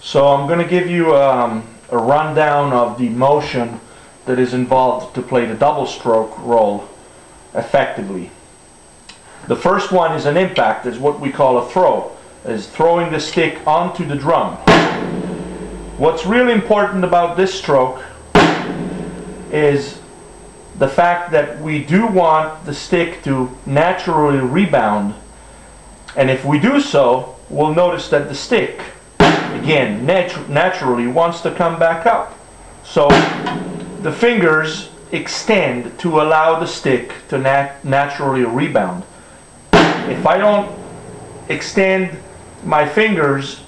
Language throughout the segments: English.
So I'm going to give you a rundown of the motion that is involved to play the double stroke roll effectively. The first one is an impact, is what we call a throw, is throwing the stick onto the drum. What's really important about this stroke is the fact that we do want the stick to naturally rebound, and if we do so, we'll notice that the stick again naturally wants to come back up. So the fingers extend to allow the stick to naturally rebound. If I don't extend my fingers,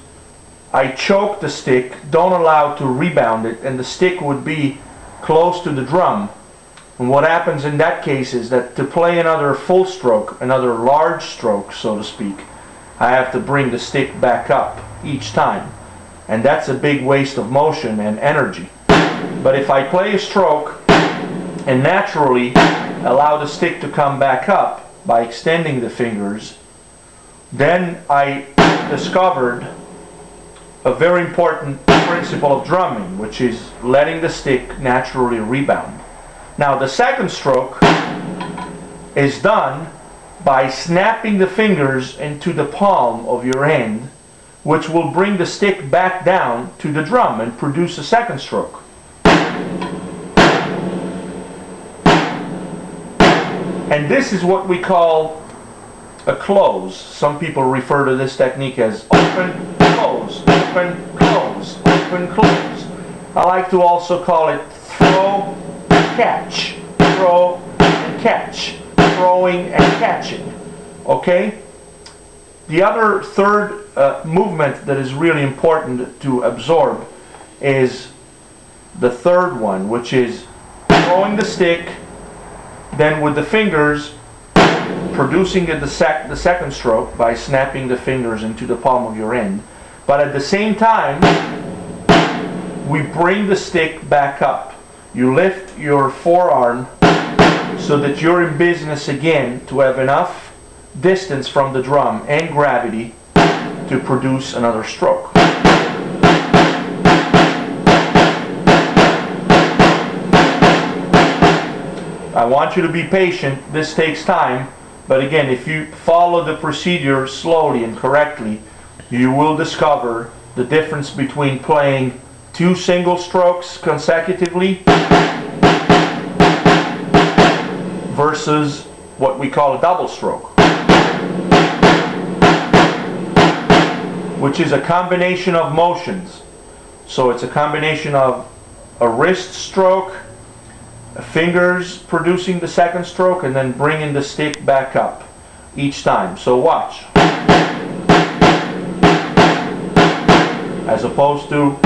I choke the stick, don't allow it to rebound it, and the stick would be close to the drum. And what happens in that case is that to play another full stroke, another large stroke, so to speak, I have to bring the stick back up each time. And that's a big waste of motion and energy. But if I play a stroke and naturally allow the stick to come back up by extending the fingers, then I discovered a very important principle of drumming, which is letting the stick naturally rebound. Now the second stroke is done by snapping the fingers into the palm of your hand, which will bring the stick back down to the drum and produce a second stroke. And this is what we call a close. Some people refer to this technique as open, close, open, close, open, close. I like to also call it throw, catch, throw and catch, throwing and catching. Okay? The other third movement that is really important to absorb is the third one, which is throwing the stick, then with the fingers producing the second stroke by snapping the fingers into the palm of your hand. But at the same time, we bring the stick back up. You lift your forearm so that you're in business again to have enough distance from the drum and gravity to produce another stroke. I want you to be patient. This takes time, but again, if you follow the procedure slowly and correctly, you will discover the difference between playing two single strokes consecutively versus what we call a double stroke, which is a combination of motions. So it's a combination of a wrist stroke, fingers producing the second stroke, and then bringing the stick back up each time. So watch. As opposed to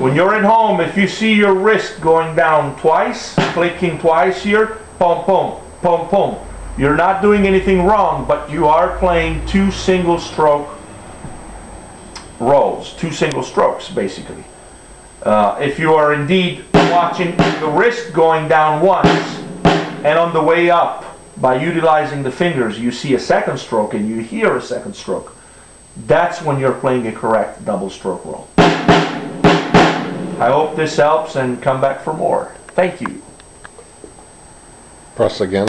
when you're at home, if you see your wrist going down twice, clicking twice here, pom pom, pom pom, you're not doing anything wrong, but you are playing two single stroke rolls, two single strokes basically. If you are indeed watching the wrist going down once, and on the way up, by utilizing the fingers, you see a second stroke and you hear a second stroke, that's when you're playing a correct double stroke roll. I hope this helps, and come back for more. Thank you. Press again.